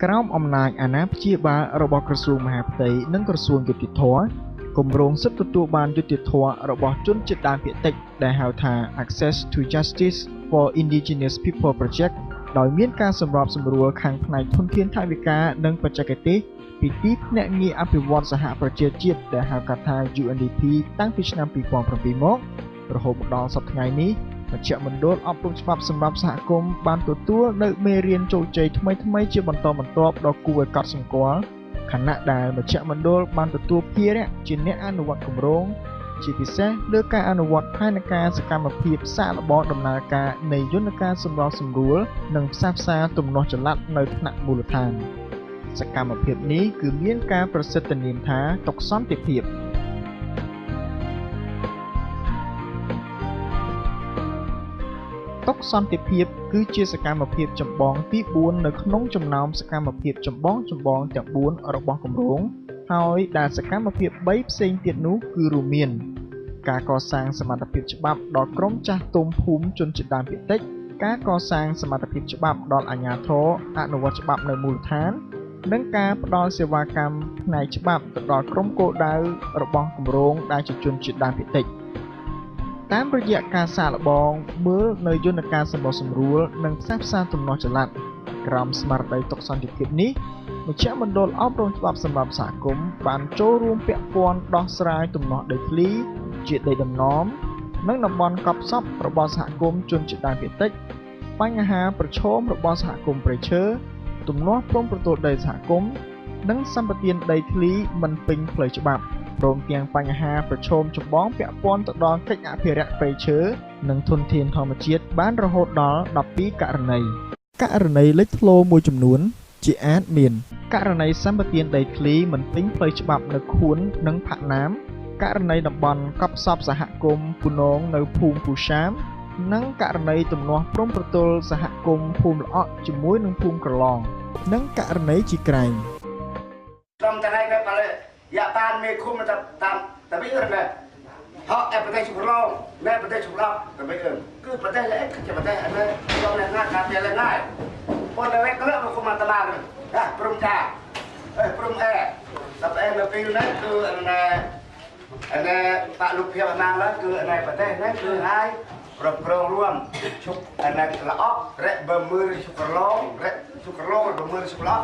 ក្រោមអំណាចអាណាព្យាបាលរបស់ក្រសួងមហាផ្ទៃនិងក្រសួងយុតិធម៌គម្រោងសិទ្ធិទទួលបានយុត្តិធម៌របស់ជនជាតិដើមភាគតិចដែលហៅថា Access to Justice for Indigenous People Project ដោយមានការសម្របសម្រួលខាងផ្នែកធនធានថវិកានិងបច្ចេកទេសពីទីភ្នាក់ងារអភិវឌ្ឍសហប្រជាជាតិដែលហៅកាត់ថា UNDP តាំងពីឆ្នាំ2007មករហូតមកដល់សប្តាហ៍ថ្ងៃនេះមជ្ឈមណ្ឌលអប់រំច្បាប់សម្រាប់សហគមន៍បានទទួលនៅមេរៀនជោគជ័យថ្មីៗជាបន្តបន្ទាប់ដ៏គួរឲ្យកត់សម្គាល់ខណៈដែលមជ្ឈមណ្ឌលបានទទួលភារៈជាអ្នកអនុវត្តគម្រោងជាពិសេសលើការអនុវត្តផែនការសកម្មភាពសាកល្បងដំណើរការនៃយន្តការសម្របសម្រួលនិងផ្សះផ្សាទំនាស់ចល័តនៅថ្នាក់មូលដ្ឋានសកម្មភាពនេះគឺមានការប្រសិទ្ធនាមថាតុសន្តិភាពតុសន្តិភាពគឺជាសកម្មភាពចម្បងទី4នៅក្នុងចំណោមសកម្មភាពចម្បងទាំង4របស់គម្រោងហើយដែលសកម្មភាព3ផ្សេងទៀតនោះគឺរួមមានការកសាងសមត្ថភាពច្បាប់ដល់ក្រុមចាស់ទុំភូមិជនជាតិដើមភាគតិចការកសាងសមត្ថភាពច្បាប់ដល់អាជ្ញាធរអនុវត្តច្បាប់នៅមូលដ្ឋាននិងការផ្ដល់សេវាកម្មផ្នែកច្បាប់ទៅដល់ក្រុមគោលដៅរបស់គម្រោងដែលជាជនជាតិដើមភាគតិចតាមរយៈការសាកល្បងមើលនៅយន្តការសម្បូរសម្រួលនិងផ្សះផ្សាទំនាស់ចល័តក្រោមស្មារតីតុសន្តិភាពនេះមជ្ឈមណ្ឌលអប់រំច្បាប់សម្រាប់សហគមន៍បានចូលរួមពាក់ព័ន្ធដោះស្រាយទំនាស់ដីធ្លីជាដីដំណំនិងតំបន់កប់សពរបស់សហគមន៍ជនជាតិដើមភាគតិចបញ្ហាប្រឈមរបស់សហគមន៍ព្រៃឈើទំនាស់ព្រំប្រទល់ដីសហគមន៍និងសម្បទានដីធ្លីមិនពេញផ្លូវច្បាប់ព្រមទាំងបញ្ហាប្រឈមចម្បងពាក់ព័ន្ធទៅដល់កិច្ចអភិរក្សព្រៃឈើនិងធនធានធម្មជាតិបានរហូតដល់12ករណីលេចធ្លោមួយចំនួនជាអាចមានករណីសម្បទានដីធ្លីមិនពេញផ្លូវច្បាប់នៅខួននិងផាក់ណាមករណីតំបន់កប់សពសហគមន៍ពូនងនៅភូមិពូសាមនិងករណីទំនាស់ព្រំប្រទល់សហគមន៍ភូមិល្អក់ជាមួយនឹងភូមិក្រឡងនិងករណីជីក្រែងត្រង់តែឯងបែបយ៉ាបានមេឃុំតាមតែវិញរ៉េហកប្រទេសចម្លងនៅប្រទេសចម្លងតែវិញគឺប្រទេសអីគឺជាប្រទេសអីយកនៅណាការពេលណាប៉ុន្តែវិញក៏មកគុំតាមណាព្រំការព្រំអែតែឯងនៅពេលនេះគឺអាបាក់លោកភាពអាណាឡើយគឺអាប្រទេសនេះគឺហើយប្រក្រងរួមជុកអាល្អក់រ៉េបើមើលជុកក្រឡងរ៉េជុកក្រឡងបើមើលជុកឡក់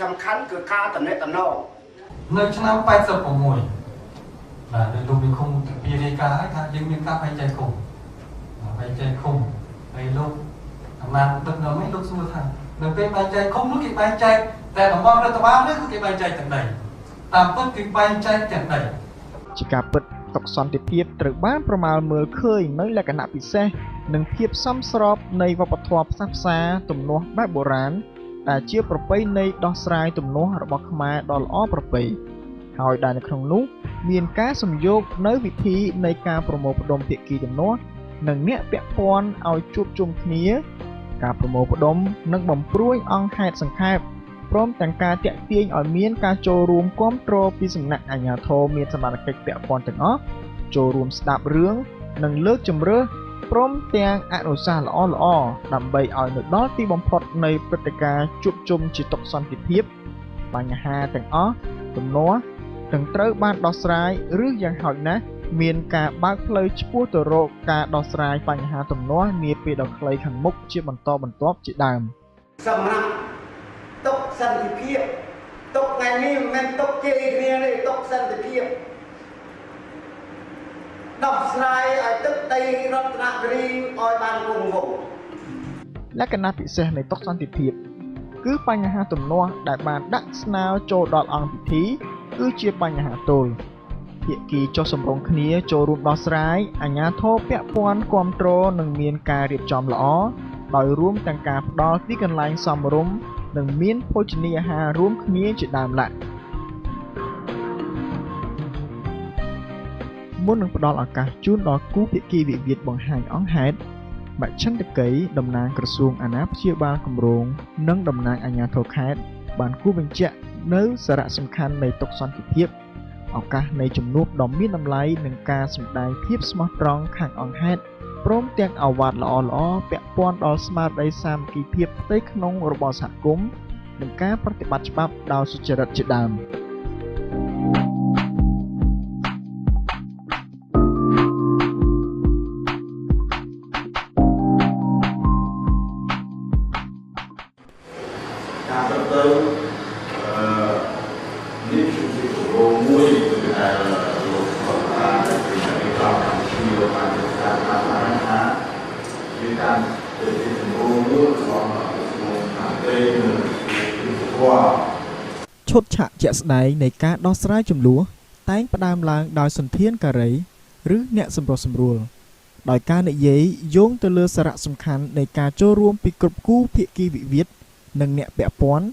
សំខាន់គឺការតំណែងតំណងនៅឆ្នាំ86បាទដោយលោកវិគុំពីរាយការណ៍ថាយើងមានការបែងចែកឃុំហើយលោកអាណាទឹកនៅនេះលោកសួរថានៅពេលបែងចែកឃុំនោះគេបែងចែកតែតំបន់រដ្ឋបាលនេះគឺគេបែងចែកទាំងដីតាមពិតគឺបែងចែកទាំងដីជាការពិតតុសន្តិភាពត្រូវបានប្រមាលមើលឃើញនៅលក្ខណៈពិសេសនិងភាពសមស្របនៃវប្បធម៌ផ្សះផ្សាទំនាស់បែបបុរាណដែលជាប្រពៃណីដោះស្រាយទំនាស់របស់ខ្មែរដ៏ល្អប្រពៃហើយដែលនៅក្នុងនោះមានការសំយោគនៅវិធីនៃការប្រមូលផ្ដុំភាគីទំនាស់និងអ្នកពាក់ព័ន្ធឲ្យជួបជុំគ្នាការប្រមូលផ្ដុំនិងបំព្រួយអង្គហេតុសង្ខេបព្រមទាំងការតាក់ទាញឲ្យមានការចូលរួមគាំទ្រពីសំណាក់អាជ្ញាធរមានសមត្ថកិច្ចពាក់ព័ន្ធទាំងអស់ចូលរួមស្ដាប់រឿងនិងលើកជំរឿសព្រមទាំងអនុសាសន៍ល្អៗដើម្បីឲ្យនៅដល់ទីបំផុតនៃព្រឹត្តិការណ៍ជួបជុំជាតុសន្តិភាពបញ្ហាទាំងអស់ទំនាស់នឹងត្រូវបានដោះស្រាយឬយ៉ាងហោចណាស់មានការបើកផ្លូវឆ្ពោះទៅរកការដោះស្រាយបញ្ហាទំនាស់នាពេលដ៏ខ្លីខាងមុខជាបន្តបន្ទាប់ជាដើមសម្រាប់តុសន្តិភាពតុថ្ងៃនេះមិនមែនតុជ័យគ្នាទេតុសន្តិភាពដោះស្រាយឲ្យទឹកដីរតនគិរីឲ្យបានគង់វង្សលក្ខណៈពិសេសនៃតុសន្តិភាពគឺបញ្ហាទំនាស់ដែលបានដាក់ស្នើចូលដល់អង្គពិធីគឺជាបញ្ហាទល់ភាគីចុះសម្រុងគ្នាចូលរួមដោះស្រាយអាជ្ញាធរពាក់ព័ន្ធគាំទ្រនិងមានការរៀបចំល្អដោយរួមទាំងការផ្ដល់ទីកន្លែងសមរម្យនិងមានភោជនីយអាហាររួមគ្នាជាដើមឡើយមុននឹងផ្ដល់ឱកាសជូនដល់គូភាគីវិវាទបង្ហាញអង្គហេតុមជ្ឈន្ទកីតំណាងក្រសួងអាណាព្យាបាលគម្រោងនិងតំណាងអាជ្ញាធរខេត្តបានគូបញ្ជាក់នៅសារៈសំខាន់នៃតុសន្តិភាពឱកាសនៃជំនួបដ៏មានតម្លៃនិងការសម្ដែងភាពស្មោះត្រង់ខាងអង្គហេតុព្រមទាំងអាវ៉ាត់ល្អៗពាក់ព័ន្ធដល់ស្មារតីសាមគ្គីភាពផ្ទៃក្នុងរបស់សហគមន៍ និងការប្រតិបត្តិច្បាប់ដោយសុចរិតជាដើម ឈុតឆាកជាក់ស្ដែងនៃការដោះស្រាយជម្លោះតែងផ្ដើមឡើងដោយសន្ធានការីឬអ្នកសម្រុះសម្រួលដោយការនិយាយយោងទៅលើសារៈសំខាន់នៃការចូលរួមពីគ្រប់គូភាគីវិវាទនិងអ្នកពាក់ព័ន្ធ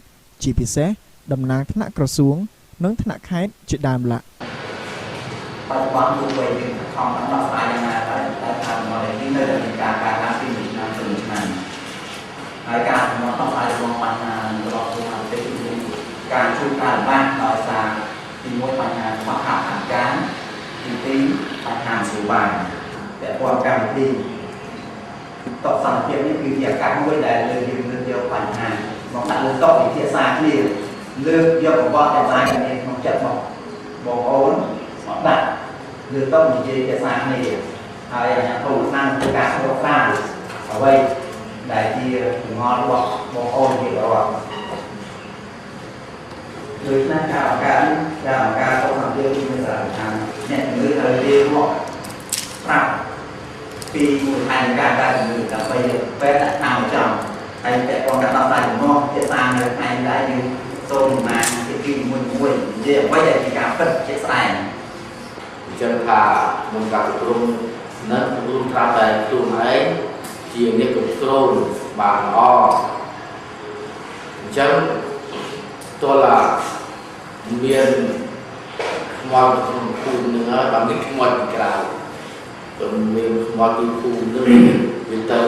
ជាពិសេសតំណាងថ្នាក់ក្រសួងនិងថ្នាក់ខេត្តជាដើមឡាក់ បច្ចុប្បន្នទូទៅយើងខំដោះស្រាយយ៉ាងណាតែថាមកនេះនៅតែការការឡើងពីឆ្នាំទៅឆ្នាំហើយការមកដោះស្រាយរបស់បញ្ហារបស់ខ្លួនទៅការជួយការលំបាកដោយសារទីមួយបញ្ហាខ្វះខាតអាហារទីពីរបញ្ហាសុខភាពតែព័ន្ធកម្មវិធីតបសន្តិភាពនេះគឺជាឱកាសមួយដែលយើងលើកយកបញ្ហាមកដាក់លើតុពិភាក្សាគ្នាលើកយកបបតែបានគ្នាក្នុងចិត្តមកបងប្អូនមកដាក់លើតុនិយាយភាសាគ្នាហើយអាញាធិបតេយ្យឆ្នាំធ្វើការរកស្រាយអ្វីដែលជាចំហរបស់បងប្អូនជារដ្ឋដោយសារការអង្ការទៅខាងយើងមានសារៈសំខាន់អ្នកជំងឺត្រូវរៀបមកប្រាប់ពីមូលដ្ឋានការជំងឺដើម្បីពេលដាក់តាមចំហើយតែcònការដោះស្រាយចំនួនជាសារនៅថ្ងៃដែលយើងសូមបានជាពីមួយនិយាយអ្វីដែលជាការពិតជាក់ស្ដែង ចឹងថាក្នុងការគ្រប់គ្រងនឹងរួមត្រាប់តែខ្លួនឯងជាអ្នកគ្រប់គ្រងបានល្អអញ្ចឹងតើឡាមានខ្មោចក្នុងភូមិនឹងហើយបើមានខ្មោចពីក្រៅទៅមានខ្មោចពីភូមិនឹងវាទៅ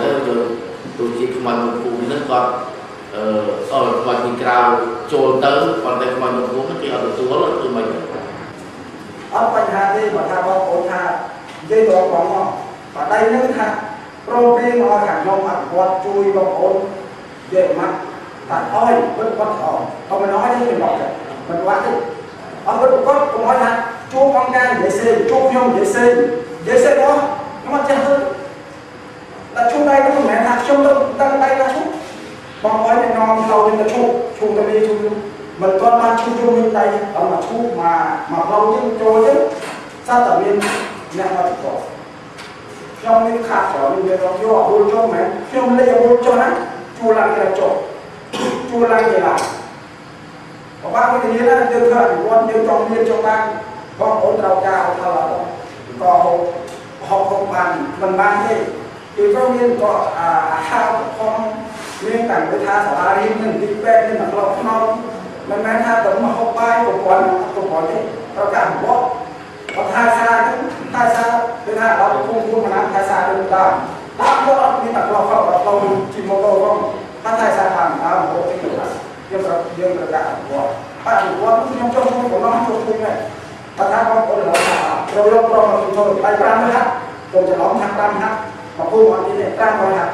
ទៅជាខ្មោចក្នុងភូមិនឹងគាត់ខ្មោចពីក្រៅចូលទៅប៉ុន្តែខ្មោចក្នុងភូមិគេអត់ទទួលគឺមិន អត់បញ្ហាទេបើថាបងប្អូនថានិយាយទៅបងមកបើដៃនឹងថាប្រមព្រៀងឲ្យខាងខ្ញុំអភិវឌ្ឍជួយបងប្អូននិយាយមកតែអោយវិតគាត់អត់មិនអោយទេមិនបាក់ទេមិនបាក់ទេអត់វិតគាត់កុំឲ្យថាជួបអង្គការនិយាយសេជួបខ្ញុំនិយាយសេបងខ្ញុំអត់ចេះទៅតែជួបដៃនោះមិនមែនថាខ្ញុំទៅដឹងដៃណាជួបបងអោយទៅនាំទៅវិញទៅជួបទៅនេះជួប mình toàn ban chung chung như đây ở mà thu mà lâu nhưng trôi chứ sao tự nhiên nhận là có trong những khát trở mình về đó vô ở buôn cho mẹ film lấy buôn cho nó chua lăng cái chỗ chua lăng gì là có bác cái gì đó dương khởi quân dương trong liên trong bang có ổn đầu cao thà là có họ không bàn mình ban đi thì trong liên có hao con liên cảnh với tha sở đi mình đi quen nên là lâu non mình mang tha tận mà không bay của quán đấy tao cảm bó còn thai xa cái thai đó không mà làm thai xa được ta đã có những đặc lo không lâu chỉ một lâu không thai xa hàng ta một cái kiểu là dương là cả của bạn của quán trong của nó trong khung này ta thai con có được rồi mà thôi bay ram hát rồiจะร้องทักram hát mà cô hỏi như này ram coi hát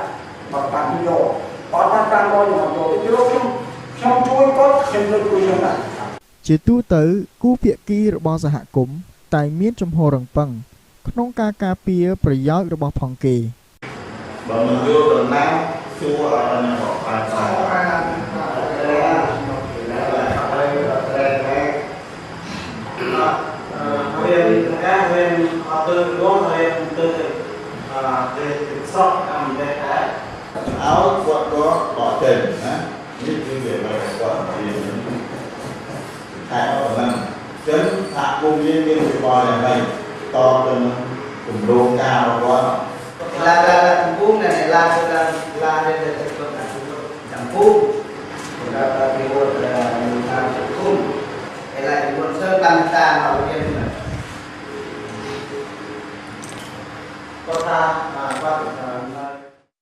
mà bạn nhiều còn ta ram coi nhiều rồi cái lúc trong chuối có thêm được cùi trong này ជាទូទៅគូភាគីរបស់សហគមន៍តែមានចំហររំពឹងក្នុងការការពារប្រយោជន៍របស់ផងគេ បើមិនយល់ដំណាំសួរឲ្យអ្នកបកស្រាយថារៀនការរៀនអត់ទៅនោះរៀនទៅសក់តាមតែឲ្យគាត់ក៏បកចេញណានេះគឺវាមកគាត់រៀនតែអត់ហ្នឹងចឹងថាគុំមានវិបត្តិយ៉ាងម៉េចតទៅនឹងគម្រោងការរបស់គាត់ là kampung này là đây là kampung là cái buôn là kampung cái là cái buôn sơ tam ta mà bên này có ta và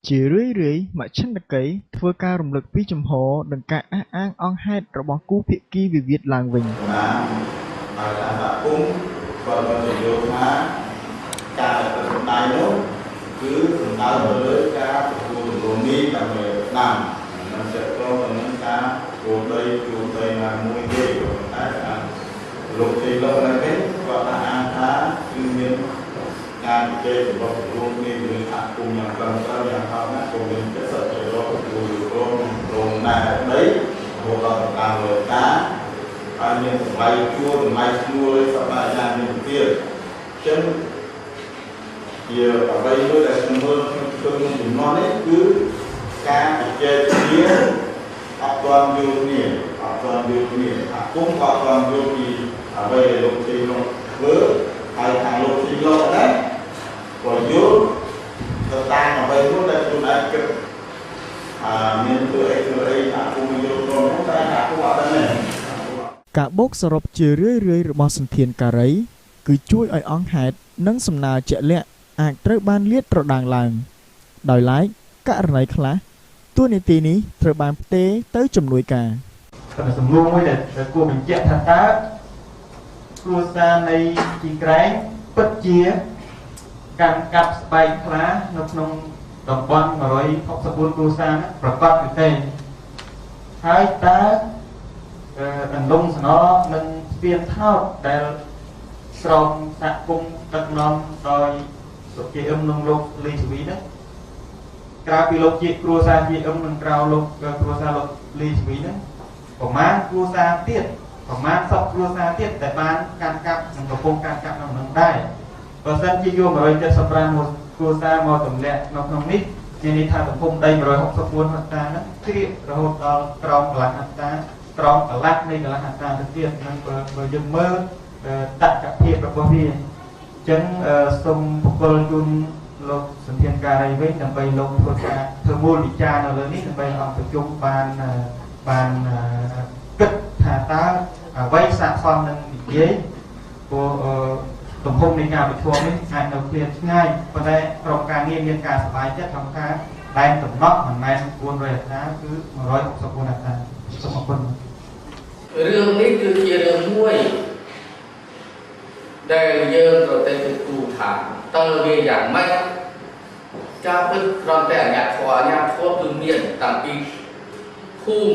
ជារឿយៗមជ្ឈិន្ទកេយធ្វើការរំលឹកពីចំហនិងការអះអាងអង្គហេតុរបស់គូភាគីវិវាទឡើងវិញ ហើយថាគុំគាត់មកយល់ថាការសម្ដែងនោះគឺសំដៅទៅលើការទទួលរំលងនេះដើម្បីដាំមិនsẽ có នឹងការគោលដៅ លោកទីលោកនៅវិញគាត់ថាអានថាគឺមានការនិយាយរបស់រួមនេះគឺអាគុំយ៉ាងត្រឹមត្រូវយ៉ាងហោចណាស់គង់មាន70%រួមណាដីរហូតដល់តាមលើការហើយមានតម្លៃជួលតម្លៃឈ្នួលសប្តាហ៍យ៉ាងមានទៀតអញ្ចឹងជាអ្វីមួយដែលខ្ញុំមើលខ្ញុំធ្វើក្នុងជំនាន់នេះគឺការជជែកគ្នាអត់ទាន់យល់គ្នាអាគុំក៏អត់ទាន់យល់ពីអ្វីដែលលោកទីលោកធ្វើហើយខាងលោកទីលោកដែរក៏យល់ទៅតាមអ្វីនោះដែលខ្លួនឯងគិតមានធ្វើអីអាគុំយល់ត្រង់នោះតែអាគុំអត់ដឹងទេការបូកសរុបជារឿយៗរបស់សន្ធានការីគឺជួយឲ្យអង្គហេតុនិងសំណើជាក់លាក់អាចត្រូវបានលាតត្រដាងឡើងដោយឡែកករណីខ្លះតួនាទីនេះត្រូវបានផ្ទេរទៅជំនួយការសំណួរមួយដែលគួរបញ្ជាក់ថាតើគ្រួសារនៃជីក្រែងពិតជាកាន់កាប់ស្បែកខ្លានៅក្នុងតំបន់164គ្រួសារប្រកបឬទេហើយតើអន្លង់សំណនិងស្ពានថោកដែលស្រោមសហគមន៍ដឹកនាំដោយលោកជាអឹមនិងលោកលីសវីនេះក្រៅពីលោកជាគ្រួសារជាអឹមនិងក្រៅលោកគ្រួសារលោកលីសវីនេះប្រមាណគ្រួសារទៀតប្រមាណសពគ្រួសារទៀតដែលបានកាន់កាប់និងកំពុងកាន់កាប់នៅនឹងដែរបើសិនជាយក175មួយគ្រួសារមកទម្លាក់នៅក្នុងនេះជានេះថាទំហំដី164ហិកតាហ្នឹងជ្រាបរហូតដល់ក្រោមកន្លះហិកតាក្រោមកន្លះនៃកន្លះហិកតាទៅទៀតនឹងបើយើងមើលតក្កភាពរបស់វាអញ្ចឹងសូមបកគលជូនលោកសន្ធានការីវិញដើម្បីលោកធ្វើមូលវិចារនៅលើនេះដើម្បីអង្គប្រជុំបានគិតថាតើអ្វីស័ក្តិសមនឹងនិយាយព្រោះទំហំនៃការប្រជុំនេះអាចនៅឃ្លានឆ្ងាយប៉ុន្តែក្រុមការងារមានការសប្បាយចិត្តក្នុងការដែនកំណត់មិនមែន400ហិកតាគឺ164ហិកតាសូមអរគុណរឿងនេះគឺជារឿងមួយដែលយើងត្រូវតែគិតគូរថាតើវាយ៉ាងម៉េចការពិតគ្រាន់តែអាជ្ញាធរគឺមានតាំងពីភូមិ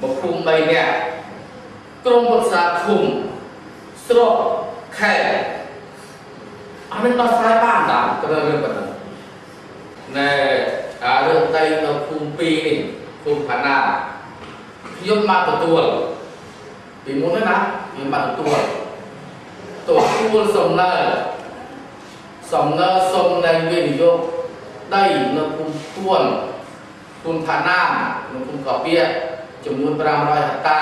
មកភូមិ3នាក់ក្រុមប្រឹក្សាភូមិស្រុកខេត្តអានេះដោះស្រាយបានតាមរឿងប៉ុណ្ណឹងណែរឿងដីនៅភូមិ2នេះភូមិផាណាខ្ញុំបានទទួលពីមុនណាខ្ញុំបានទទួលសំណើសុំនៃវិនិយោគដីនៅភូមិពួនភូមិផាណានៅភូមិកោពៀចំនួន500ហិកតា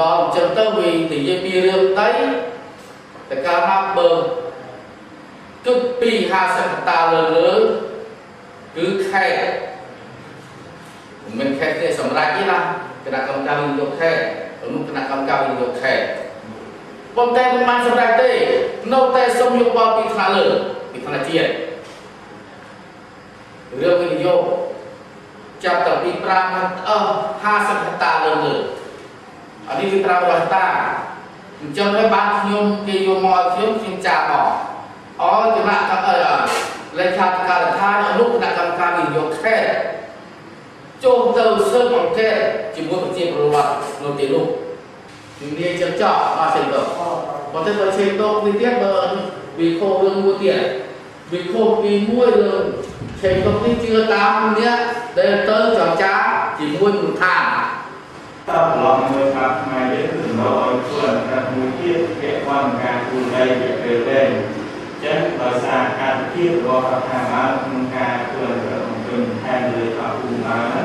ដល់អញ្ចឹងទៅវានិយាយពីរឿងដីតែកាលមកបើគិតពី50ហិកតាលើគឺខេត្តមិនខេត្តទេសម្រាប់ទេណាគណៈកម្មការវិនិយោគខេត្តនោះគណៈកម្មការវិនិយោគខេត្តប៉ុន្តែមិនបានសម្រេចទេនៅតែសូមយោបល់ពីថ្នាក់លើពីថ្នាក់ជាតិរឿងវិនិយោគចាប់តាំងពី50ហិកតាលើអានេះវា500ហិកតាអញ្ចឹងហើយបានខ្ញុំគេយកមកឲ្យខ្ញុំចាក់មកគណៈលេខាធិការដ្ឋានអនុគណៈកម្មការវិនិយោគខេត្តចូលទៅស៊ើបអង្កេតជាមួយប្រជាពលរដ្ឋនៅទីនោះជំនាញចឹងចោលមកចេញទៅប៉ុន្តែបើចេញទៅនេះទៀតបើវិខោរឿងមួយទៀតវិខោពីមួយរឿងចេញទៅនេះជឿតាមអ្នកដែលទៅចរចាជាមួយមូលដ្ឋានតើប្រឡងមួយថាខ្មែរយើងគឺសម្រាប់ឲ្យធ្វើអន្តរមួយទៀតពាក់ព័ន្ធនឹងការគូរដីវាពេលដែរចឹងដោយសារការវិភាគរបស់រដ្ឋាភិបាលក្នុងការធ្វើអន្តរជំថែមលើអភូមិបាន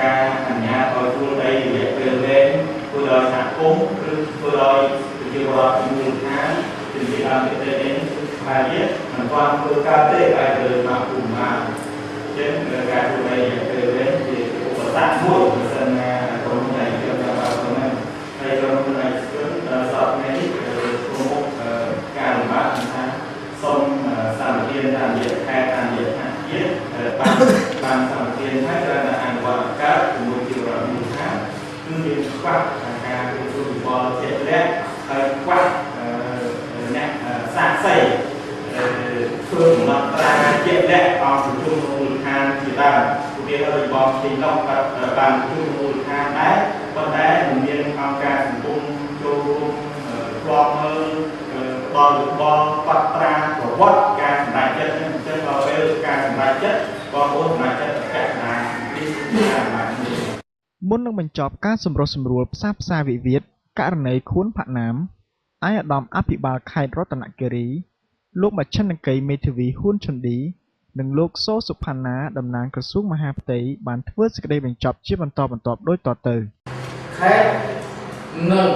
ការអនុញ្ញាតឲ្យគូរដីរយៈពេលវែងធ្វើដោយសហគមន៍ឬធ្វើដោយប្រជាពលរដ្ឋមូលដ្ឋានជាដើមទេនេះខ្មែរយើងមិនទាន់ធ្វើការទេតែលើអភូមិបានចឹងការគូរដីរយៈពេលវែងជាឧបសគ្គមួយបើសិនណាក្រុមនៃជាប់ដល់ប៉ុណ្ណឹងហើយក្រុមនៃសពនេះប្រមុខការលំបាកថាសូមសម្ភារតាមរយៈខេត្តតាមរយៈថ្នាក់ជាតិបានសម្ភារហើយត្រូវតែអនុវត្តការជាមួយជារដ្ឋមូលដ្ឋានគឺមានខ្វះការទទួលវិបល់ជាក់លាក់ហើយខ្វះអ្នកសាកសីធ្វើដំណើរការជាក់លាក់អស់ជំនួយមូលដ្ឋានជាដើមពួកគេឲ្យបបចេញឡុកបានជំនួយមូលដ្ឋានដែរ ប៉ុន្តែមានអង្គការសង្គមចូលរួមផ្លំមើលបលបត់ប្រាប្រវត្តិការសម្រេចចិត្តអញ្ចឹងដល់ពេលការសម្រេចចិត្តបងប្អូនសម្រេចចិត្តកណ្ដាលនេះមុននឹងបញ្ចប់ការសម្រុះសម្រួលផ្សះផ្សាវិវាទករណីខួនផាក់ណាមឯកឧត្តមអភិបាលខេត្តរតនគិរីលោកបច្ឆិនកីមេធាវីហ៊ួនឈុនឌីនិងលោកសូសុផាណាតំណាងក្រសួងមហាផ្ទៃបានធ្វើសេចក្តីបញ្ចប់ជាបន្តបន្ទាប់ដូចតទៅខេត្តនឹង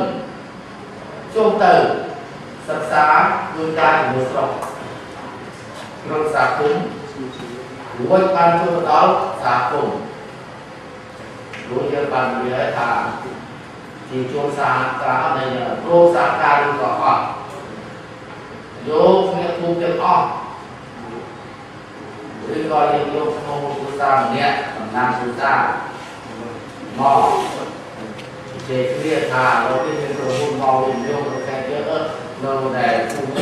ចូលទៅសិក្សាធ្វើការជាមួយស្រុកក្នុងសហគមន៍រួចបានចូលទៅដល់សហគមន៍រួចយើងបាននិយាយថាជាចូលសហការនៃព្រោះសហការឬក៏អត់យកអ្នកភូមិទាំងអស់ឬក៏យើងយកក្នុងគ្រួសារម្នាក់តំណាងគ្រួសារមកជាគ្នាថាเราเป็นក្រុមហ៊ុនមកវិញយកប្រកែកយើងនៅដែលភូមិ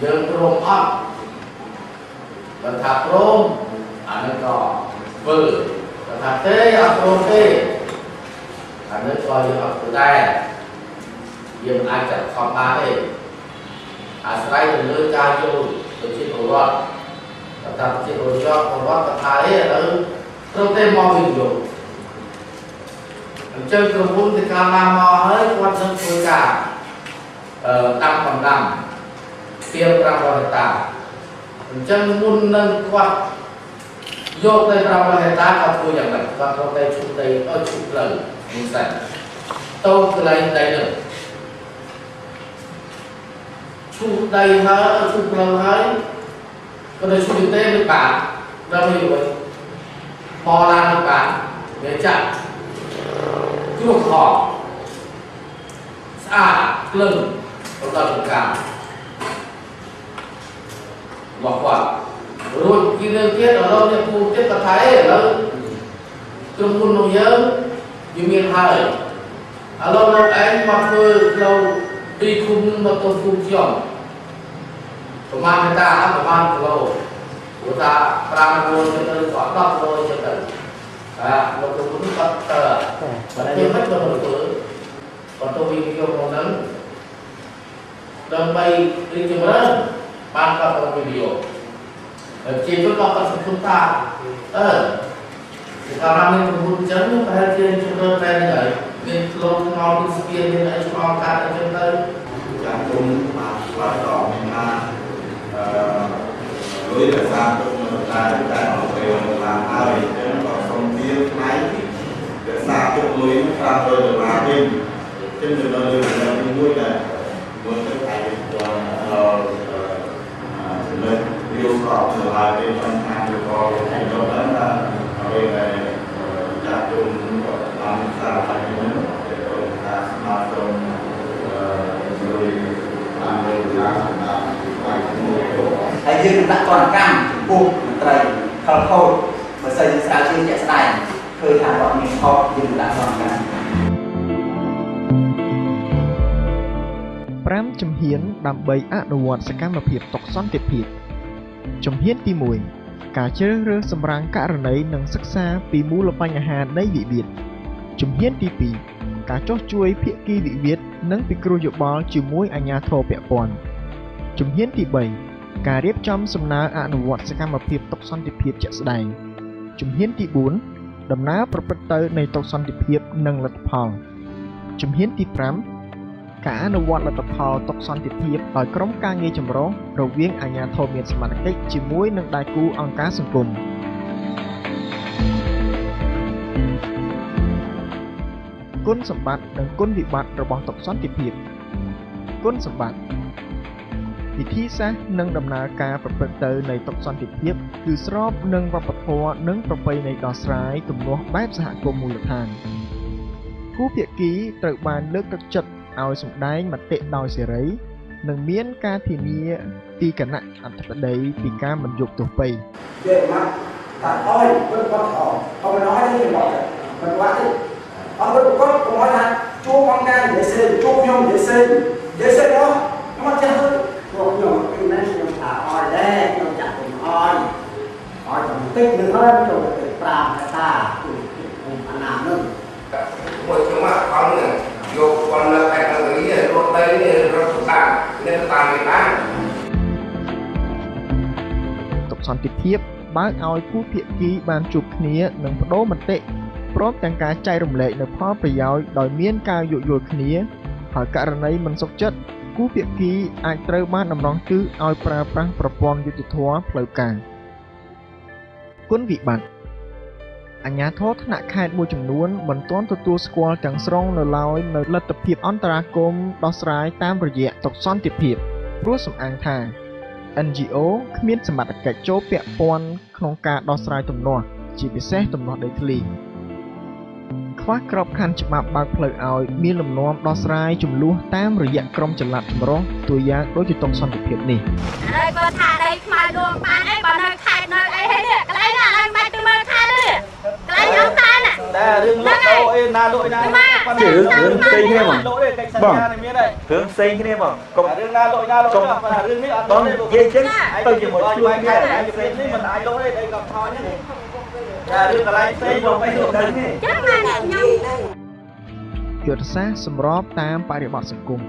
យើងព្រមអត់បើថាព្រមអានេះក៏ធ្វើបើថាទេអត់ព្រមទេអានេះក៏យើងអត់ធ្វើដែរយើងអាចចាត់ខំបានទេអាស្រ័យទៅលើការយល់ប្រជាពលរដ្ឋបើថាប្រជាពលរដ្ឋក៏ថាឥឡូវព្រមទេមកវិញយកអញ្ចឹងក្រុមហ៊ុនទីកាលណាមកហើយគាត់នឹងធ្វើការតាមកម្លាំងទៀម500ហិកតាអញ្ចឹងមុននឹងគាត់យកទៅ500ហិកតាគាត់ធ្វើយ៉ាងម៉េចគាត់ត្រូវតែឈូសដីឲ្យឈូសផ្លូវមុនសិនទៅកន្លែងដីនោះឈូសដីហើយឈូសផ្លូវហើយក៏ទៅឈូសទេមិនបានដល់យូរមកឡានមិនបានវាចាក់ជួសខស្អាតក្លឹងដល់ចំការរបស់គាត់រួចពីរឿងទៀតឥឡូវអ្នកពូទៀតក៏ថាឥឡូវក្រុមហ៊ុនរបស់យើងវាមានហើយឥឡូវលោកឯងមកធ្វើផ្លូវពីឃុំមកទៅភូមិខ្ញុំប្រហែលមេតាប្រហែលគីឡូព្រោះថា5គីឡូទៅ10គីឡូទៅលោកក្រុមហ៊ុនគាត់បើតែមិនទៅធ្វើគាត់ទៅវិញយកមកហ្នឹងដើម្បីរីកចម្រើនបានគាត់ទៅវីដេអូជាជនមកគាត់សង្ឃឹមថាកាលណាមានក្រុមហ៊ុនចឹងប្រហែលជាចម្រើនតែហ្នឹងហើយមានផ្លូវថ្នល់មានស្ពានមានអីឆ្លងកាត់អញ្ចឹងទៅចាស់គុំបានឆ្លើយតបថាលុយតែតាមទុកនៅតែអត់ពេលឡើងហើយអញ្ចឹងក៏សូមទារថ្លៃរក្សាទុកលុយ$500វិញចឹងទៅលើរឿងមួយដែរមួយទៅតែវាចំណុចវាស្របទៅហើយពេលបញ្ហាវាក៏ហើយដល់ដល់អ្វីដែលចាស់ទុំក៏បានសារតែនេះទៅថាស្មារតីលុយបានលើការសម្រាប់បាយមួយហើយយើងដាក់ទណ្ឌកម្មចំពោះមន្ត្រីខលខូចបើសិនជាស្រាវជ្រាវជាក់ស្ដែងឃើញថាគាត់មានខុសយើងដាក់ទណ្ឌកម្ម5ជំហានដើម្បីអនុវត្តសកម្មភាពតុសន្តិភាពជំហានទី1ការជ្រើសរើសសម្រាំងករណីនិងសិក្សាពីមូលបញ្ហានៃវិវាទជំហានទី2ការចោះជួយភាគីវិវាទនិងពិគ្រោះយោបល់ជាមួយអាជ្ញាធរពាក់ព័ន្ធជំហានទី3ការរៀបចំសំណើអនុវត្តសកម្មភាពតុសន្តិភាពជាក់ស្ដែងជំហានទី4ដំណើរប្រព្រឹត្តទៅនៃតុសន្តិភាពនិងលទ្ធផលជំហានទី5ការអនុវត្តលទ្ធផលតុសន្តិភាពដោយក្រុមការងារចម្រុះរវាងអាជ្ញាធរមានសមត្ថកិច្ចជាមួយនឹងដៃគូអង្គការសង្គមគុណសម្បត្តិនិងគុណវិបត្តិរបស់តុសន្តិភាពគុណសម្បត្តិវិធីសាស្ត្រនិងដំណើរការប្រព្រឹត្តទៅនៃតុសន្តិភាពគឺស្របនឹងវប្បធម៌និងប្រពៃណីដោះស្រាយទំនាស់បែបសហគមន៍មូលដ្ឋានគូភាគីត្រូវបានលើកទឹកចិត្តឲ្យសម្ដែងមតិដោយសេរីនិងមានការធានាពីគណៈអធិបតីពីការមិនយកទោសបីនិយាយមកតាអើយគាត់អត់nóiទេមកមិនបាត់ទេអត់គាត់គាត់ថាជួបអង្គការនិយាយសេជួបខ្ញុំនិយាយសេអស់មកចាស់ទៅពួកខ្ញុំគឺណែខ្ញុំថាអត់ដែរខ្ញុំចាក់ខ្ញុំអត់បន្តិចនឹងហើយចូលទៅ5ហិកតាអាណានោះ ក សន្តិភាពបើកឲ្យគូភាគីបានជួបគ្នានិងបដូរមតិព្រមទាំងការចែករំលែកនូវផលប្រយោជន៍ដោយមានការយោគយល់គ្នាហើយករណីមិនសុខចិត្តគូភាគីអាចត្រូវបានតម្រង់ទិសឲ្យប្រើប្រាស់ប្រព័ន្ធយុត្តិធម៌ផ្លូវការគុណវិបត្តិអាជ្ញាធរថ្នាក់ខេត្តមួយចំនួនមិនទាន់ទទួលស្គាល់ទាំងស្រុងនៅឡើយនៅលទ្ធភាពអន្តរាគមន៍ដោះស្រាយតាមរយៈតុសន្តិភាពព្រោះសំអាងថា NGO គ្មានសមត្ថកិច្ចចូលពាក់ព័ន្ធក្នុងការដោះស្រាយទំនាស់ជាពិសេសទំនាស់ដីធ្លីខ្វះក្របខ័ណ្ឌច្បាប់បើកផ្លូវឲ្យមានលំនាំដោះស្រាយចំនួនតាមរយៈក្រុមចល័តចម្រុះទូយ៉ាងដូចជាតុសន្តិភាពនេះហើយគាត់ថាដីខ្មៅដួងបានអីបើនៅខេត្តនៅអីហេនេះកន្លែងណាឡើងមកទៅមើលខេត្តនេះកន្លែងអង្គការណាតែរឿងលក់ដូរអីណាលក់អីណាប៉ុន្តែរឿងផ្សេងគ្នាបងបងរឿងផ្សេងគ្នាបងកុំរឿងណាលក់ណាលក់ប៉ុន្តែរឿងនេះអត់បងនិយាយចឹងទៅជាមួយខ្លួនខេត្តផ្សេងនេះមិនអាចលក់ទេដីកំថយនេះតែរឿងកន្លែងផ្សេងបងមិនដឹងទេចឹងណាខ្ញុំយុទ្ធសាស្ត្រសម្របតាមបរិបទសង្គម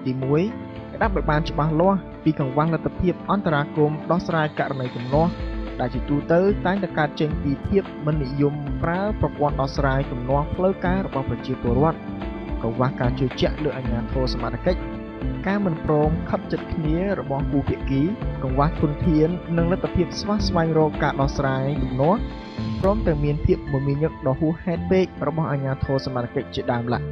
ទី1ក្តាប់ឲ្យបានច្បាស់លាស់ពីកង្វះលទ្ធភាពអន្តរាគមន៍ដោះស្រាយករណីទំនាស់ដែលជាទូទៅតែងតែកើតចេញពីភាពមិននិយមប្រើប្រព័ន្ធដោះស្រាយទំនាស់ផ្លូវការរបស់ប្រជាពលរដ្ឋកង្វះការជឿជាក់លើអាជ្ញាធរសមត្ថកិច្ចការមិនព្រមខិតជិតគ្នារបស់គូភាគីកង្វះធនធាននិងលទ្ធភាពស្វះស្វែងរកការដោះស្រាយទំនាស់ព្រមទាំងមានភាពមមាញឹកដ៏ហួសហេតុពេករបស់អាជ្ញាធរសមត្ថកិច្ចជាដើមឡើយ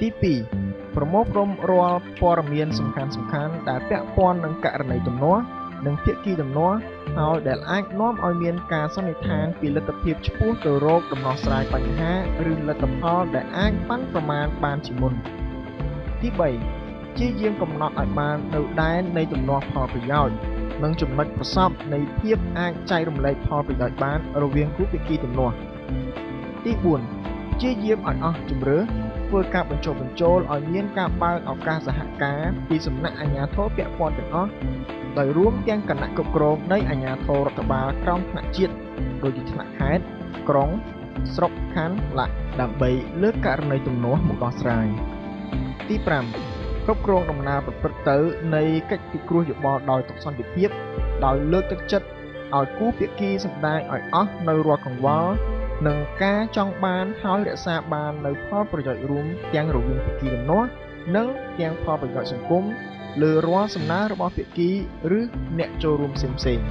ទី2ប្រមូលផ្តុំរាល់ព័ត៌មានសំខាន់ៗដែលពាក់ព័ន្ធនឹងករណីទំនាស់និងភាគីទំនាស់ហើយដែលអាចនាំឲ្យមានការសន្និដ្ឋានពីលទ្ធភាពឆ្ពោះទៅរកដំណោះស្រាយបញ្ហាឬលទ្ធផលដែលអាចប៉ាន់ប្រមាណបានជាមុនទី3ជាយាមកំណត់ឲ្យបាននៅដែននៃទំនាស់ផលប្រយោជន៍និងចំណុចប្រសពនៃភាពអាចចែករំលែកផលប្រយោជន៍បានរវាងគូភាគីទំនាស់ទី4ជាយាមឲ្យអស់ជម្រើសធ្វើការបញ្ចុះបញ្ចូលឲ្យមានការបើកឱកាសសហការពីសំណាក់អាជ្ញាធរពាក់ព័ន្ធទាំងអស់ដោយរួមទាំងគណៈគ្រប់គ្រងនៃអាជ្ញាធររដ្ឋបាលក្រោមថ្នាក់ជាតិដូចជាថ្នាក់ខេត្តក្រុងស្រុកខណ្ឌឡាក់ដើម្បីលើកករណីទំនាស់មកដោះស្រាយទី5គ្រប់គ្រងដំណើរប្រព្រឹត្តទៅនៃកិច្ចពិគ្រោះយោបល់ដោយតុសន្តិភាពដោយលើកទឹកចិត្តឲ្យគូភាគីសម្ដែងឲ្យអស់នៅរាល់កង្វល់និងការចង់បានហើយរក្សាបាននៅផលប្រយោជន៍រួមទាំងរវាងភាគីទំនាស់និងទាំងផលប្រយោជន៍សង្គមលើរាល់សំណើរបស់ភាគីឬអ្នកចូលរួមផ្សេងៗ